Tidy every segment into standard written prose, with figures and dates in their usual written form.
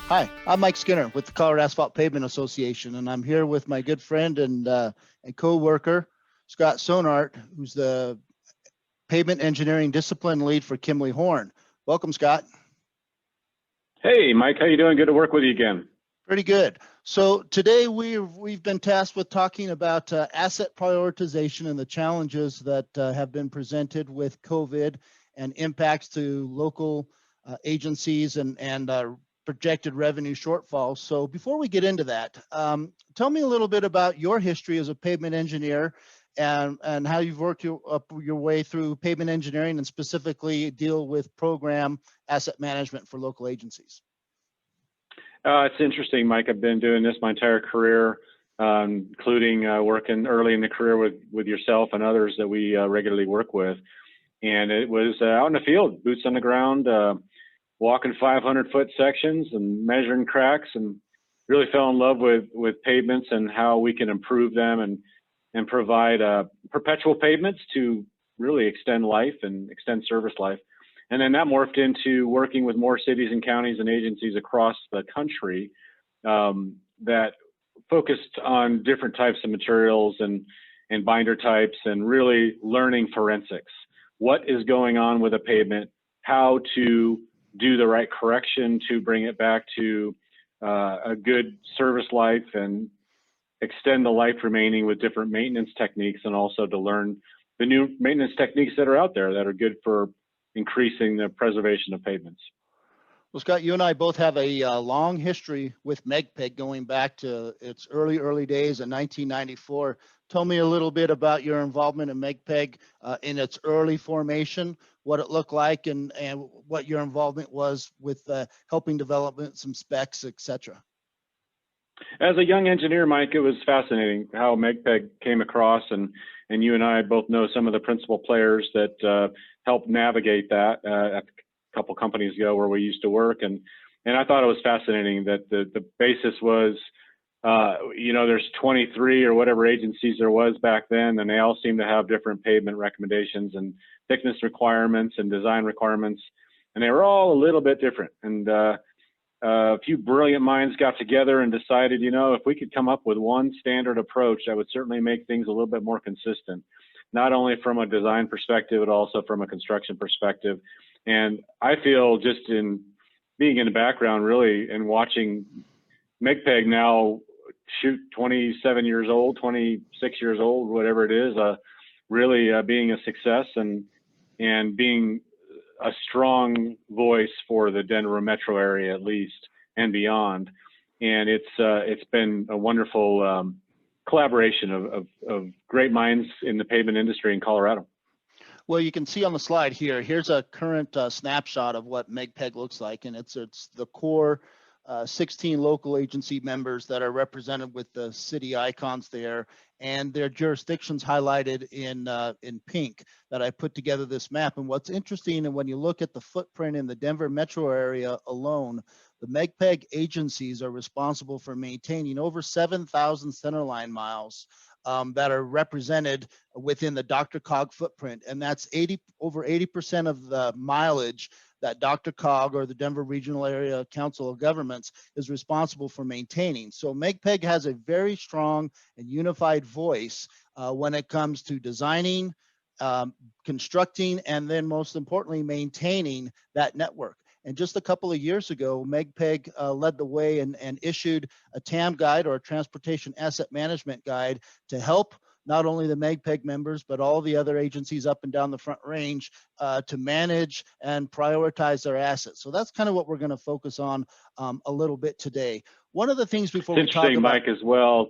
Hi, I'm Mike Skinner with the Colorado Asphalt Pavement Association, and I'm here with my good friend and co-worker, Scott Sounart, who's the Pavement Engineering Discipline Lead for Kimley Horn. Welcome, Scott. Hey, Mike, how you doing? Good to work with you again. Pretty good. So today we've been tasked with talking about asset prioritization and the challenges that have been presented with COVID and impacts to local agencies and projected revenue shortfalls. So before we get into that, tell me a little bit about your history as a pavement engineer and how you've worked your way through pavement engineering and specifically deal with program asset management for local agencies. It's interesting, Mike. I've been doing this my entire career, including working early in the career with yourself and others that we regularly work with. And it was out in the field, boots on the ground, walking 500-foot sections and measuring cracks, and really fell in love with pavements and how we can improve them and provide perpetual pavements to really extend life and extend service life. And then that morphed into working with more cities and counties and agencies across the country that focused on different types of materials and binder types and really learning forensics. What is going on with a pavement, how to do the right correction to bring it back to a good service life and extend the life remaining with different maintenance techniques, and also to learn the new maintenance techniques that are out there that are good for increasing the preservation of pavements. Well, Scott, you and I both have a long history with MGPEC going back to its early days in 1994. Tell me a little bit about your involvement in MGPEC in its early formation, what it looked like, and what your involvement was with helping develop some specs, etc. As a young engineer, Mike, it was fascinating how MGPEC came across, and you and I both know some of the principal players that helped navigate that at a couple companies ago where we used to work, and I thought it was fascinating that the basis was, there's 23 or whatever agencies there was back then, and they all seem to have different pavement recommendations and thickness requirements and design requirements, and they were all a little bit different. And a few brilliant minds got together and decided, if we could come up with one standard approach, that would certainly make things a little bit more consistent, not only from a design perspective, but also from a construction perspective. And I feel, just in being in the background really and watching MGPEC now, 27 years old, 26 years old, whatever it is, really being a success and being a strong voice for the Denver metro area, at least, and beyond. And it's been a wonderful collaboration of great minds in the pavement industry in Colorado. Well, you can see on the slide here, here's a current snapshot of what MGPEC looks like, and it's the core 16 local agency members that are represented with the city icons there, and their jurisdictions highlighted in pink that I put together this map. And what's interesting, and when you look at the footprint in the Denver metro area alone, the MGPEC agencies are responsible for maintaining over 7,000 centerline miles that are represented within the DRCOG footprint, and that's over 80% of the mileage that DRCOG, or the Denver Regional Area Council of Governments, is responsible for maintaining. So MGPEC has a very strong and unified voice when it comes to designing, constructing, and then most importantly, maintaining that network. And just a couple of years ago, MGPEC led the way and issued a TAM guide, or a Transportation Asset Management Guide, to help not only the MGPEC members, but all the other agencies up and down the Front Range to manage and prioritize their assets. So that's kind of what we're going to focus on a little bit today. One of the things before we talk about— Mike, as well,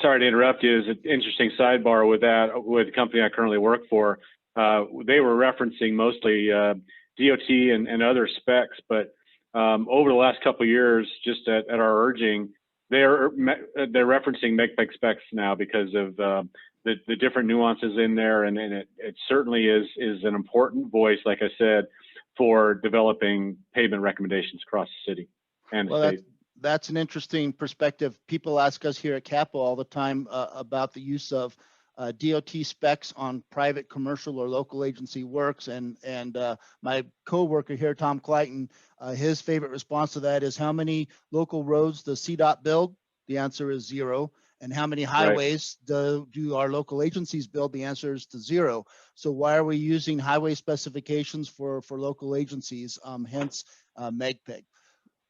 sorry to interrupt you, is an interesting sidebar with that, with the company I currently work for. They were referencing mostly DOT and other specs, but over the last couple of years, just at our urging, they're referencing MGPEC specs now because of the different nuances in there, and it certainly is an important voice, like I said, for developing pavement recommendations across the city and the state. That's an interesting perspective. People ask us here at CAPA all the time about the use of DOT specs on private, commercial, or local agency works. And my co-worker here, Tom Clayton, his favorite response to that is, how many local roads does CDOT build? The answer is 0. And how many highways do our local agencies build? The answer is to 0. So why are we using highway specifications for local agencies? Hence MGPEC.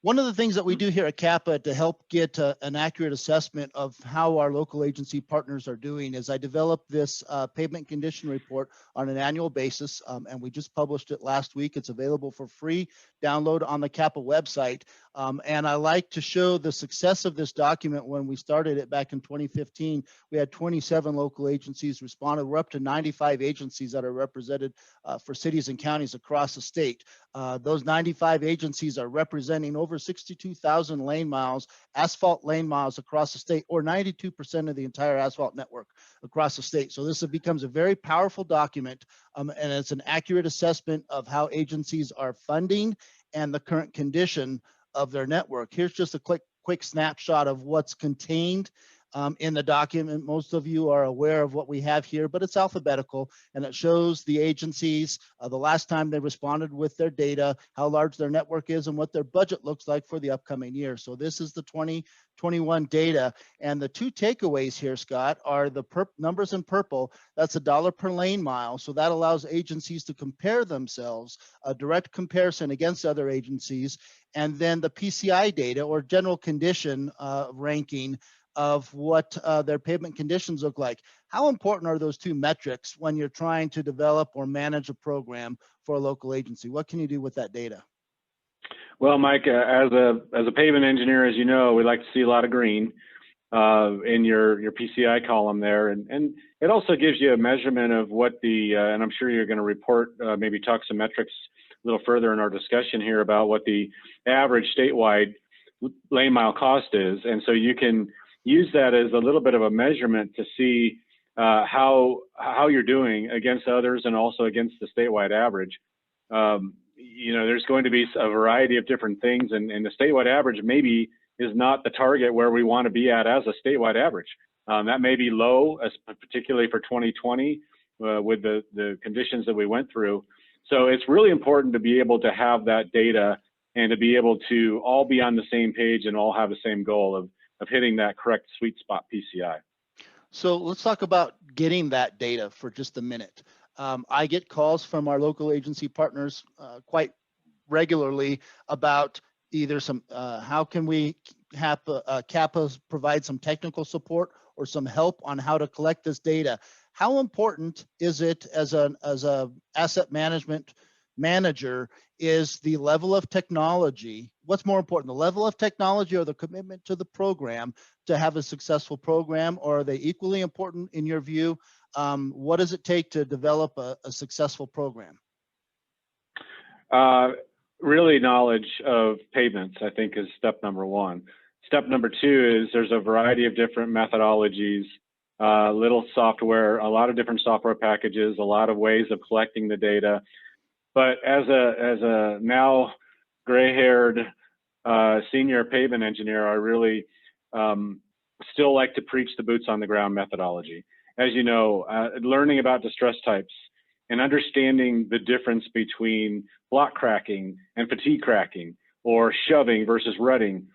One of the things that we do here at CAPA to help get an accurate assessment of how our local agency partners are doing is I developed this pavement condition report on an annual basis, and we just published it last week. It's available for free download on the CAPA website. And I like to show the success of this document. When we started it back in 2015, we had 27 local agencies responded. We're up to 95 agencies that are represented for cities and counties across the state. Those 95 agencies are representing over 62,000 lane miles, asphalt lane miles across the state, or 92% of the entire asphalt network across the state. So this becomes a very powerful document, and it's an accurate assessment of how agencies are funding and the current condition of their network. Here's just a quick snapshot of what's contained in the document. Most of you are aware of what we have here, but it's alphabetical, and it shows the agencies, the last time they responded with their data, how large their network is, and what their budget looks like for the upcoming year. So this is the 2021 data, and the two takeaways here, Scott, are the numbers in purple. That's $1 per lane mile, so that allows agencies to compare themselves, a direct comparison against other agencies, and then the PCI data, or general condition ranking, of what their pavement conditions look like. How important are those two metrics when you're trying to develop or manage a program for a local agency? What can you do with that data? Well, Mike, as a pavement engineer, as you know, we like to see a lot of green in your PCI column there, and it also gives you a measurement of what the and I'm sure you're going to report, maybe talk some metrics a little further in our discussion here about what the average statewide lane mile cost is, and so you can use that as a little bit of a measurement to see how you're doing against others and also against the statewide average. You know, there's going to be a variety of different things, and the statewide average maybe is not the target where we want to be at as a statewide average. That may be low, particularly for 2020 with the conditions that we went through. So it's really important to be able to have that data and to be able to all be on the same page and all have the same goal of hitting that correct sweet spot PCI. So let's talk about getting that data for just a minute. I get calls from our local agency partners quite regularly about either some, how can we have CAPA provide some technical support or some help on how to collect this data. How important is it as a asset management manager is the level of technology? What's more important, the level of technology or the commitment to the program to have a successful program, or are they equally important in your view? What does it take to develop a successful program? Really, knowledge of pavements, I think, is step number one. Step number two is there's a variety of different methodologies, little software, a lot of different software packages, a lot of ways of collecting the data. But as a now gray-haired senior pavement engineer, I really still like to preach the boots on the ground methodology. As you know, learning about distress types and understanding the difference between block cracking and fatigue cracking, or shoving versus rutting,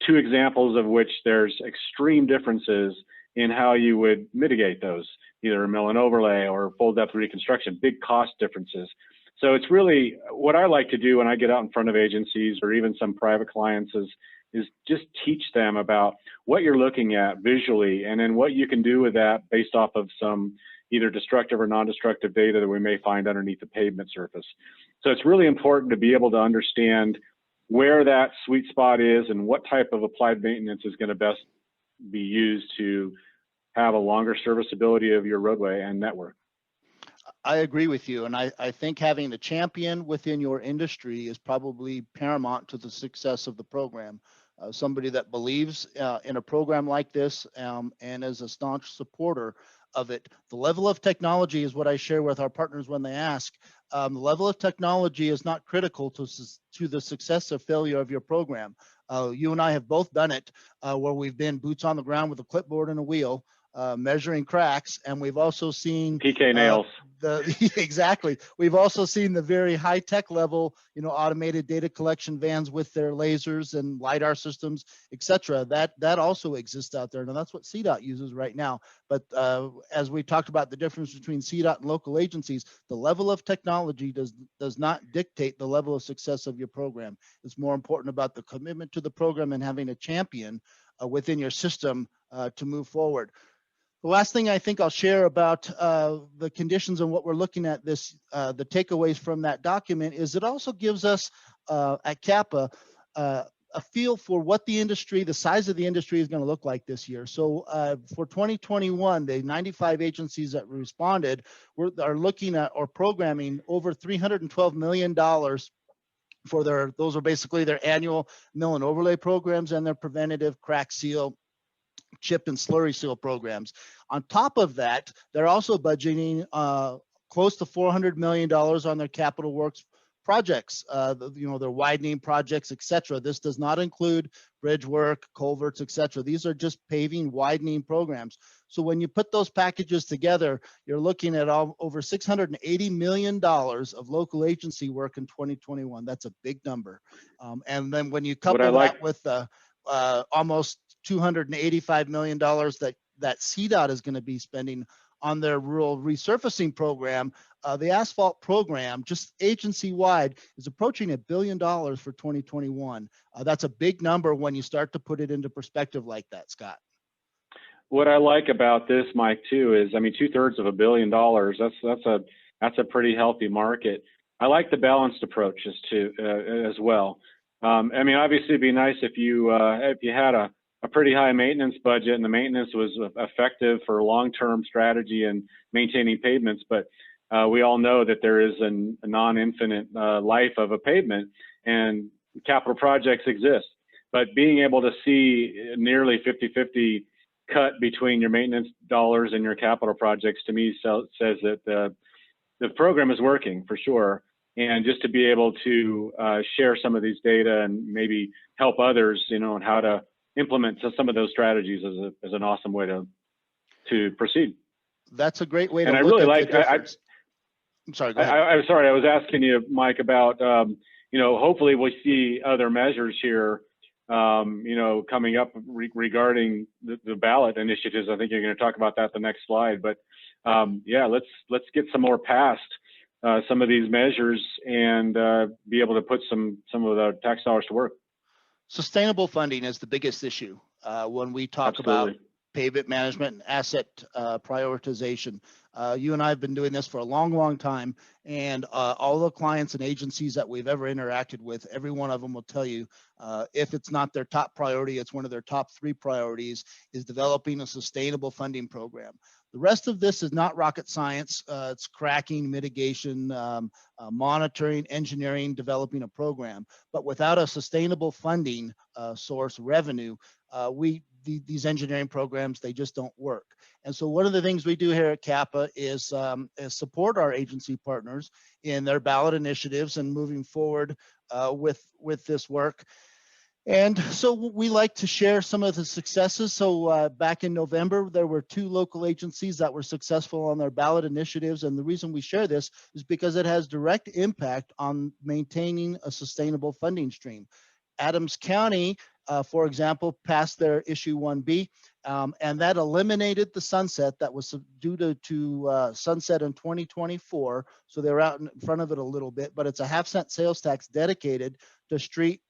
two examples of which there's extreme differences in how you would mitigate those, either a mill and overlay or full depth reconstruction, big cost differences. So it's really what I like to do when I get out in front of agencies or even some private clients is just teach them about what you're looking at visually, and then what you can do with that based off of some either destructive or non-destructive data that we may find underneath the pavement surface. So it's really important to be able to understand where that sweet spot is and what type of applied maintenance is going to best be used to have a longer serviceability of your roadway and network. I agree with you, and I think having the champion within your industry is probably paramount to the success of the program. Somebody that believes in a program like this and is a staunch supporter of it. The level of technology is what I share with our partners when they ask. The level of technology is not critical to the success or failure of your program. You and I have both done it where we've been boots on the ground with a clipboard and a wheel. measuring cracks, and we've also seen PK nails. Exactly. We've also seen the very high tech level, automated data collection vans with their lasers and LiDAR systems, et cetera. That also exists out there. Now that's what CDOT uses right now. But as we talked about the difference between CDOT and local agencies, the level of technology does not dictate the level of success of your program. It's more important about the commitment to the program and having a champion within your system to move forward. The last thing I think I'll share about the conditions and what we're looking at the takeaways from that document is it also gives us at CAPA a feel for what the size of the industry is going to look like this year. So for 2021, the 95 agencies that responded are looking at or programming over $312 million for those are basically their annual mill and overlay programs and their preventative crack seal, chip and slurry seal programs. On top of that, they're also budgeting close to $400 million on their capital works projects, their widening projects, et cetera. This does not include bridge work, culverts, et cetera. These are just paving, widening programs. So when you put those packages together, you're looking at over $680 million of local agency work in 2021. That's a big number. And then when you couple that with almost $285 million that CDOT is going to be spending on their rural resurfacing program, the asphalt program, just agency-wide, is approaching $1 billion for 2021. That's a big number when you start to put it into perspective like that, Scott. What I like about this, Mike, too, is, I mean, 2/3 of $1 billion, that's a pretty healthy market. I like the balanced approaches too, as well. I mean, obviously it'd be nice if you had a pretty high maintenance budget and the maintenance was effective for long-term strategy and maintaining pavements, but we all know that there is a non-infinite life of a pavement, and capital projects exist. But being able to see nearly 50-50 cut between your maintenance dollars and your capital projects, to me says that the program is working for sure. And just to be able to share some of these data and maybe help others, on how to implement some of those strategies is an awesome way to proceed. That's a great way to and look I really at like. the difference. I'm sorry. Go ahead. I'm sorry. I was asking you, Mike, about hopefully we'll see other measures here, coming up regarding the ballot initiatives. I think you're going to talk about that the next slide. But yeah, let's get some more past some of these measures and be able to put some of the tax dollars to work. Sustainable funding is the biggest issue when we talk about pavement management and asset prioritization. You and I have been doing this for a long, long time, and all the clients and agencies that we've ever interacted with, every one of them will tell you, if it's not their top priority, it's one of their top 3 priorities, is developing a sustainable funding program. The rest of this is not rocket science. It's cracking, mitigation, monitoring, engineering, developing a program. But without a sustainable funding source, revenue, these engineering programs, they just don't work. And so one of the things we do here at CAPA is support our agency partners in their ballot initiatives and moving forward with this work. And so we like to share some of the successes. So back in November, there were 2 local agencies that were successful on their ballot initiatives. And the reason we share this is because it has direct impact on maintaining a sustainable funding stream. Adams County, for example, passed their issue 1B, and that eliminated the sunset that was due to sunset in 2024. So they're out in front of it a little bit, but it's a 1/2-cent sales tax dedicated to street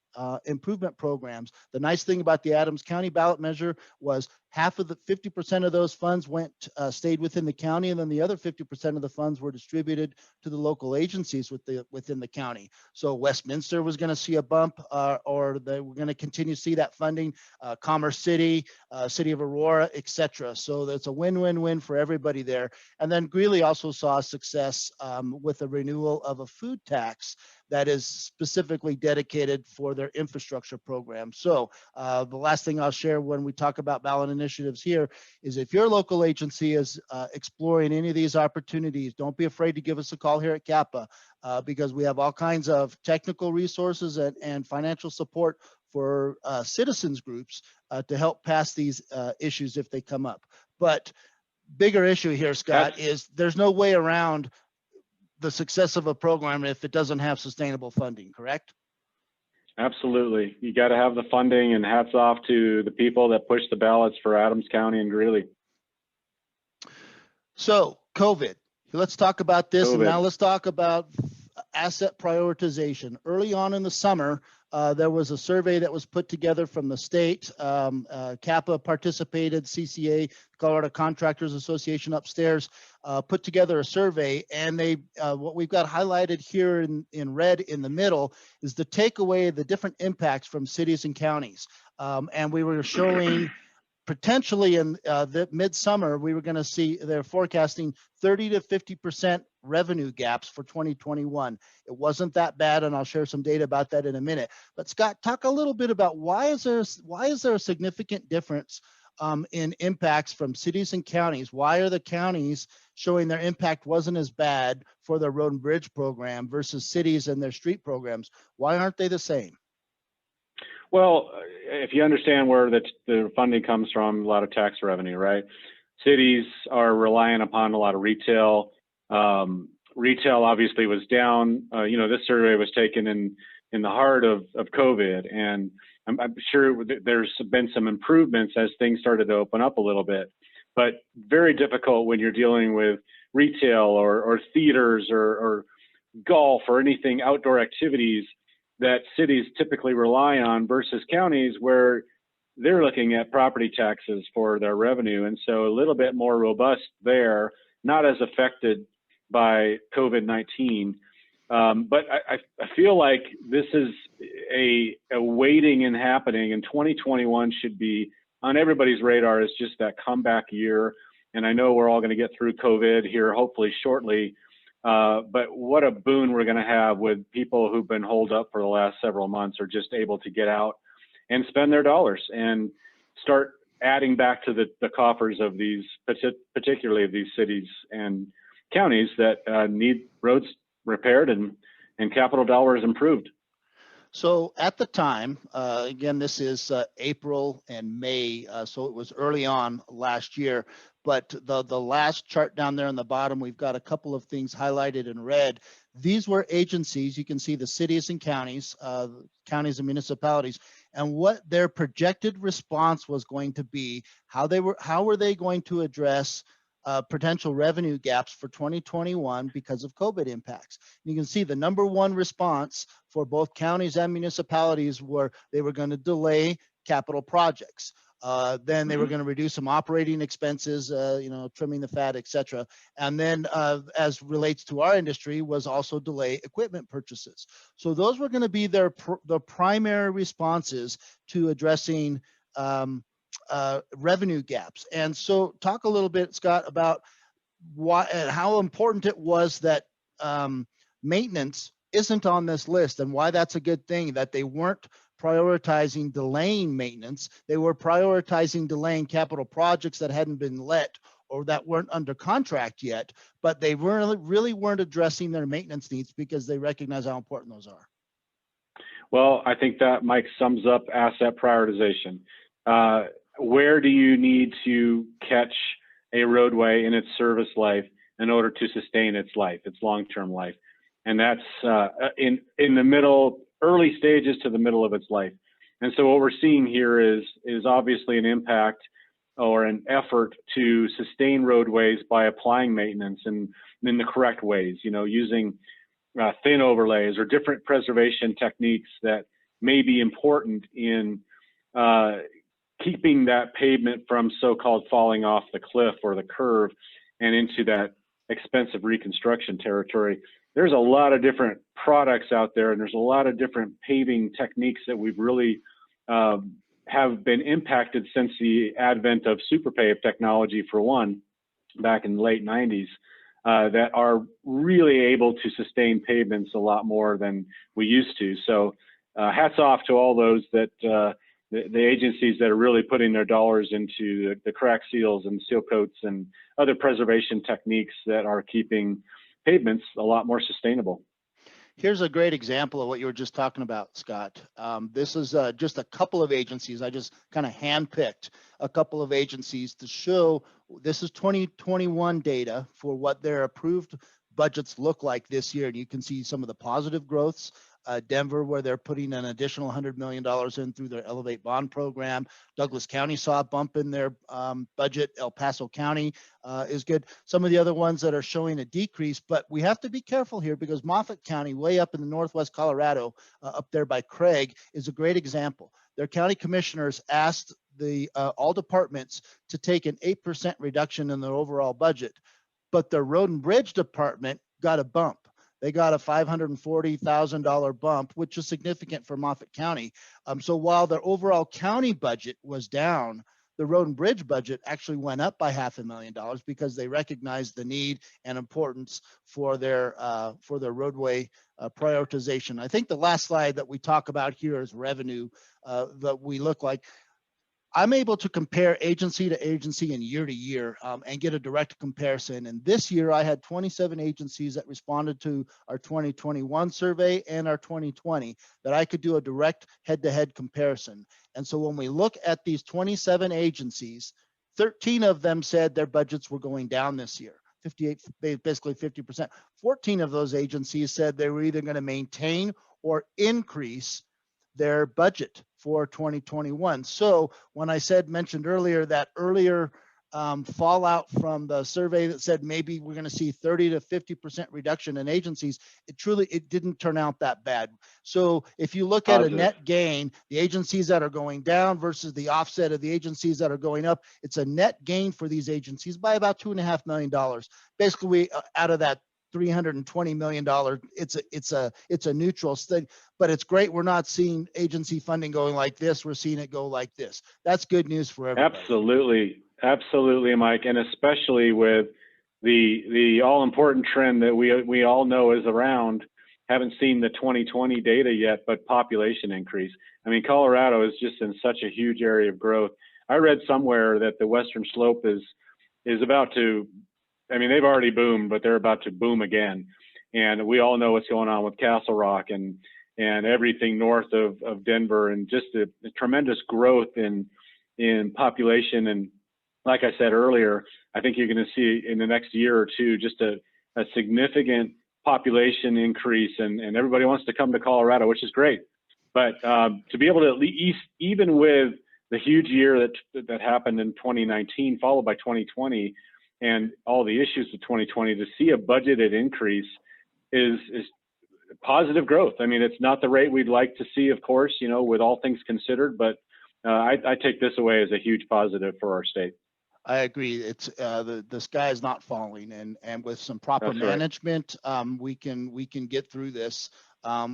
improvement programs. The nice thing about the Adams County ballot measure was 50% of those funds stayed within the county, and then the other 50% of the funds were distributed to the local agencies within the county. So Westminster was going to see a bump, or they were going to continue to see that funding. Commerce City, City of Aurora, etc. So that's a win-win-win for everybody there. And then Greeley also saw success with a renewal of a food tax that is specifically dedicated for their infrastructure program. So the last thing I'll share when we talk about ballot initiatives here is if your local agency is exploring any of these opportunities, don't be afraid to give us a call here at CAPA because we have all kinds of technical resources and financial support for citizens groups to help pass these issues if they come up. But bigger issue here, Scott, is there's no way around the success of a program if it doesn't have sustainable funding, correct? Absolutely. You got to have the funding, and hats off to the people that push the ballots for Adams County and Greeley. So COVID, let's talk about this. And COVID. now let's talk about asset prioritization. Early on in the summer, there was a survey that was put together from the state. CAPA participated, CCA, Colorado Contractors Association upstairs, put together a survey. And they, what we've got highlighted here in red in the middle is the takeaway, the different impacts from cities and counties. And we were showing potentially in the midsummer, we were going to see they're forecasting 30 to 50% revenue gaps for 2021. It wasn't that bad, and I'll share some data about that in a minute. But Scott, talk a little bit about why is there a significant difference in impacts from cities and counties? Why are the counties showing their impact wasn't as bad for their road and bridge program versus cities and their street programs? Why aren't they the same? Well, if you understand where the funding comes from, a lot of tax revenue, right? Cities are relying upon a lot of retail. Retail obviously was down. This survey was taken in the heart of COVID, and I'm sure there's been some improvements as things started to open up a little bit, but very difficult when you're dealing with retail or theaters or golf or anything outdoor activities that cities typically rely on versus counties where they're looking at property taxes for their revenue. And so a little bit more robust there, not as affected by COVID-19. But I feel like this is a waiting and happening, and 2021 should be on everybody's radar as just that comeback year. And I know we're all going to get through COVID here, hopefully shortly. But what a boon we're going to have with people who've been holed up for the last several months are just able to get out and spend their dollars and start adding back to the coffers of these, particularly of these cities and counties that need roads repaired and capital dollars improved. So at the time, again, this is April and May, so it was early on last year. But the last chart down there on the bottom, we've got a couple of things highlighted in red. These were agencies. You can see the cities and counties, and municipalities, and what their projected response was going to be. How were they going to address potential revenue gaps for 2021 because of COVID impacts. You can see the number one response for both counties and municipalities were they were going to delay capital projects. Then they were going to reduce some operating expenses, trimming the fat, etc. And then as relates to our industry was also delay equipment purchases. So those were going to be the primary responses to addressing revenue gaps. And so talk a little bit, Scott, about why and how important it was that maintenance isn't on this list, and why that's a good thing, that they weren't prioritizing delaying maintenance. They were prioritizing delaying capital projects that hadn't been let or that weren't under contract yet, but they really weren't addressing their maintenance needs because they recognize how important those are. Well, I think that, Mike, sums up asset prioritization. Where do you need to catch a roadway in its service life in order to sustain its life, its long-term life? And that's in the middle, early stages to the middle of its life. And so what we're seeing here is obviously an impact or an effort to sustain roadways by applying maintenance in the correct ways, using thin overlays or different preservation techniques that may be important in keeping that pavement from so-called falling off the cliff or the curve and into that expensive reconstruction territory. There's a lot of different products out there, and there's a lot of different paving techniques that we've really have been impacted since the advent of super pave technology, for one, back in the late 90s, that are really able to sustain pavements a lot more than we used to. So hats off to all those that the agencies that are really putting their dollars into the crack seals and seal coats and other preservation techniques that are keeping pavements a lot more sustainable. Here's a great example of what you were just talking about, Scott. This is just a couple of agencies. I just kind of handpicked a couple of agencies to show this is 2021 data for what their approved budgets look like this year. And you can see some of the positive growths. Denver, where they're putting an additional $100 million in through their Elevate Bond program. Douglas County saw a bump in their budget. El Paso County is good. Some of the other ones that are showing a decrease, but we have to be careful here because Moffett County, way up in the northwest Colorado, up there by Craig, is a great example. Their county commissioners asked the all departments to take an 8% reduction in their overall budget, but their road and bridge department got a bump. They got a $540,000 bump, which is significant for Moffett County. So while their overall county budget was down, the road and bridge budget actually went up by $500,000 because they recognized the need and importance for their roadway prioritization. I think the last slide that we talk about here is revenue that we look like. I'm able to compare agency to agency and year to year and get a direct comparison. And this year I had 27 agencies that responded to our 2021 survey and our 2020 that I could do a direct head-to-head comparison. And so when we look at these 27 agencies, 13 of them said their budgets were going down this year. 58, basically 50%. 14 of those agencies said they were either going to maintain or increase their budget for 2021. So when I mentioned earlier that earlier fallout from the survey that said maybe we're going to see 30 to 50% reduction in agencies, it didn't turn out that bad. So if you look at a net gain, the agencies that are going down versus the offset of the agencies that are going up, it's a net gain for these agencies by about $2.5 million. Basically, out of that $320 million, it's a neutral thing, but it's great. We're not seeing agency funding going like this. We're seeing it go like this. That's good news for everybody. Absolutely, Mike, and especially with the all important trend that we all know is around. Haven't seen the 2020 data yet, but population increase. I mean, Colorado is just in such a huge area of growth. I read somewhere that the Western Slope is about to, I mean, they've already boomed, but they're about to boom again. And we all know what's going on with Castle Rock and everything north of Denver, and just the tremendous growth in population. And like I said earlier, I think you're going to see in the next year or two just a significant population increase, and everybody wants to come to Colorado, which is great. But to be able to, at least, even with the huge year that happened in 2019, followed by 2020, and all the issues of 2020, to see a budgeted increase is positive growth. I mean, it's not the rate we'd like to see, of course, you know, with all things considered, but I take this away as a huge positive for our state. I agree. It's the sky is not falling, and with some proper management, we can get through this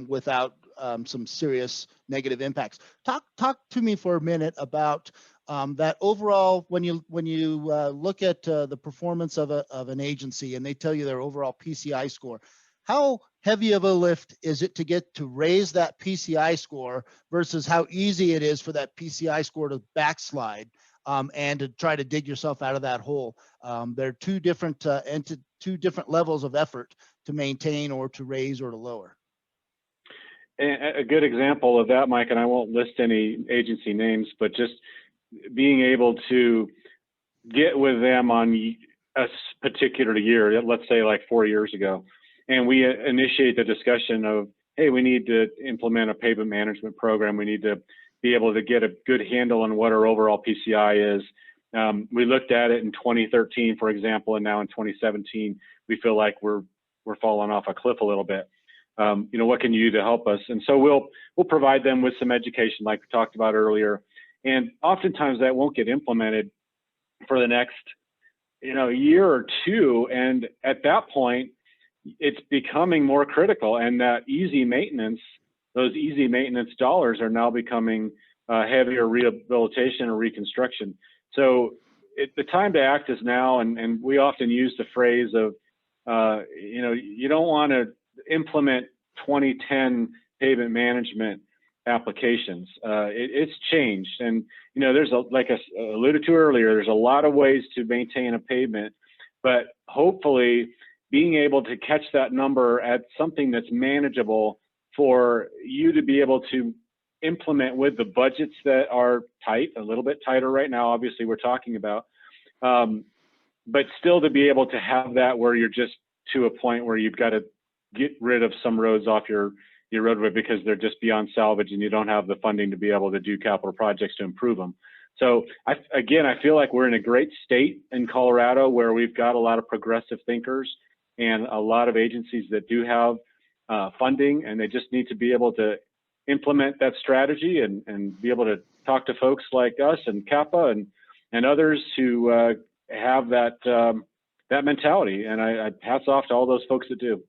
without some serious negative impacts. Talk to me for a minute about that overall. When you look at the performance of an agency, and they tell you their overall PCI score, how heavy of a lift is it to get to raise that PCI score versus how easy it is for that PCI score to backslide? And to try to dig yourself out of that hole. There are two different levels of effort to maintain or to raise or to lower. A good example of that, Mike, and I won't list any agency names, but just being able to get with them on a particular year, let's say like 4 years ago, and we initiate the discussion of, hey, we need to implement a pavement management program. We need to be able to get a good handle on what our overall PCI is. We looked at it in 2013, for example, and now in 2017, we feel like we're falling off a cliff a little bit. You know, what can you do to help us? And so we'll provide them with some education, like we talked about earlier. And oftentimes that won't get implemented for the next, year or two. And at that point, it's becoming more critical, and that easy maintenance, those easy maintenance dollars are now becoming heavier rehabilitation or reconstruction. So the time to act is now, and we often use the phrase of, you don't want to implement 2010 pavement management applications. It's changed, and there's like I alluded to earlier, there's a lot of ways to maintain a pavement, but hopefully being able to catch that number at something that's manageable for you to be able to implement with the budgets that are tight, a little bit tighter right now, obviously we're talking about, but still to be able to have that where you're just to a point where you've got to get rid of some roads off your roadway because they're just beyond salvage and you don't have the funding to be able to do capital projects to improve them. So I feel like we're in a great state in Colorado where we've got a lot of progressive thinkers and a lot of agencies that do have funding, and they just need to be able to implement that strategy and be able to talk to folks like us and CAPA and others who have that mentality. And I hats off to all those folks that do.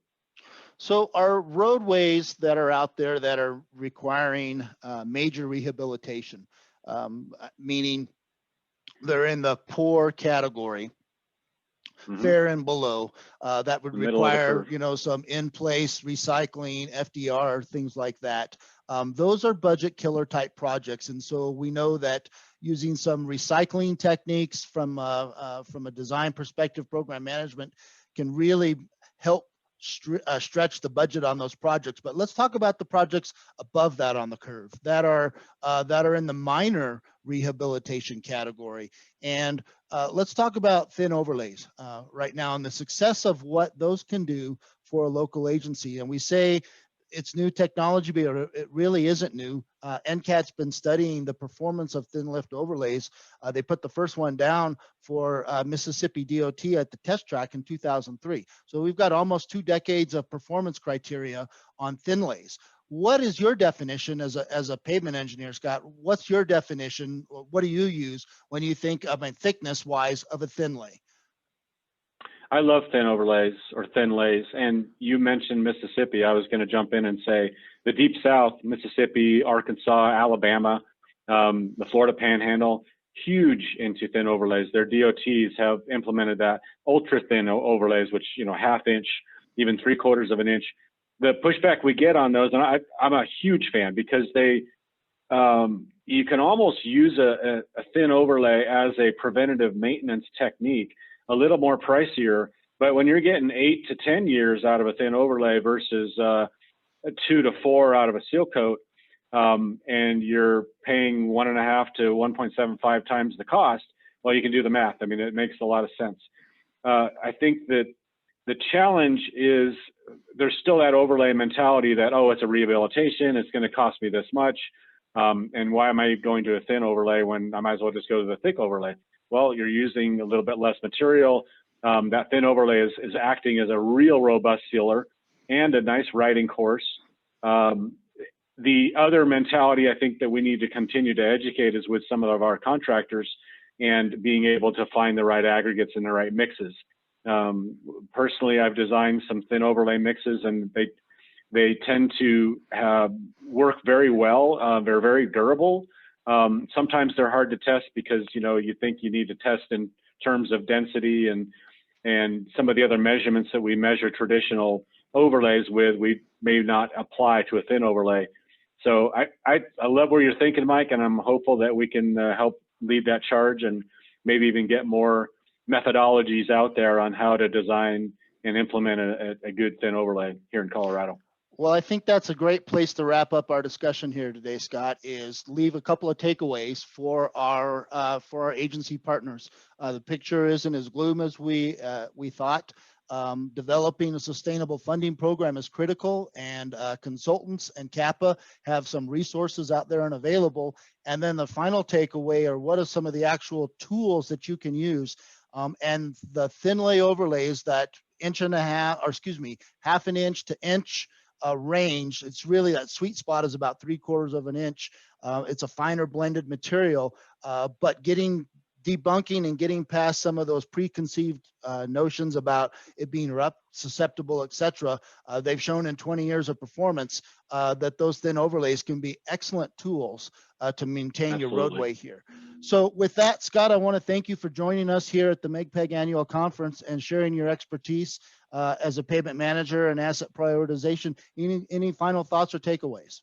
So our roadways that are out there that are requiring major rehabilitation, meaning they're in the poor category, fair and below, that would require, some in-place recycling, FDR, things like that. Those are budget killer type projects. And so we know that using some recycling techniques from a design perspective, program management can really help stretch the budget on those projects. But let's talk about the projects above that on the curve that are in the minor rehabilitation category. And let's talk about thin overlays right now and the success of what those can do for a local agency. And we say it's new technology, but it really isn't new. NCAT's been studying the performance of thin lift overlays. They put the first one down for Mississippi DOT at the test track in 2003. So we've got almost 2 decades of performance criteria on thin lays. What is your definition as a pavement engineer, Scott? What's your definition? What do you use when you think of thickness wise of a thin lay? I love thin overlays or thin lays. And you mentioned Mississippi. I was going to jump in and say the Deep South, Mississippi, Arkansas, Alabama, the Florida Panhandle, huge into thin overlays. Their DOTs have implemented that ultra thin overlays, which, ½ inch, even 3/4 of an inch. The pushback we get on those, and I'm a huge fan because you can almost use a thin overlay as a preventative maintenance technique, a little more pricier, but when you're getting 8 to 10 years out of a thin overlay versus 2 to 4 out of a seal coat, and you're paying 1.5 to 1.75 times the cost, well, you can do the math. I mean, it makes a lot of sense. I think that the challenge is there's still that overlay mentality that, oh, it's a rehabilitation, it's going to cost me this much, and why am I going to a thin overlay when I might as well just go to the thick overlay? Well, you're using a little bit less material. That thin overlay is acting as a real robust sealer and a nice riding course. The other mentality I think that we need to continue to educate is with some of our contractors and being able to find the right aggregates and the right mixes. Personally, I've designed some thin overlay mixes and they tend to work very well. They're very durable. Sometimes they're hard to test because, you think you need to test in terms of density and some of the other measurements that we measure traditional overlays with, we may not apply to a thin overlay. So I love where you're thinking, Mike, and I'm hopeful that we can help lead that charge and maybe even get more methodologies out there on how to design and implement a good thin overlay here in Colorado. Well, I think that's a great place to wrap up our discussion here today, Scott, is leave a couple of takeaways for our agency partners. The picture isn't as gloom as we thought. Developing a sustainable funding program is critical, and consultants and CAPA have some resources out there and available. And then the final takeaway are what are some of the actual tools that you can use, and the thin lay overlays that ½ an inch to inch range. It's really that sweet spot is about 3/4 of an inch. It's a finer blended material, but debunking and getting past some of those preconceived notions about it being rough, susceptible, etc. They've shown in 20 years of performance that those thin overlays can be excellent tools to maintain your roadway here. So with that, Scott, I want to thank you for joining us here at the MGPEC Annual Conference and sharing your expertise as a pavement manager and asset prioritization. Any final thoughts or takeaways?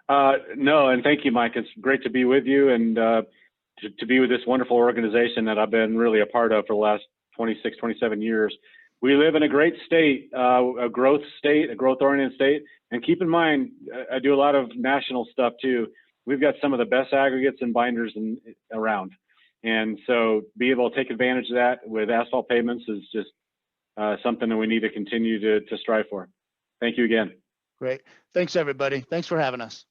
No, and thank you, Mike. It's great to be with you and to be with this wonderful organization that I've been really a part of for the last 26, 27 years. we live in a great state, a growth-oriented state. And keep in mind, I do a lot of national stuff too. We've got some of the best aggregates and binders around. And so be able to take advantage of that with asphalt pavements is just something that we need to continue to strive for. Thank you again. Great. Thanks, everybody. Thanks for having us.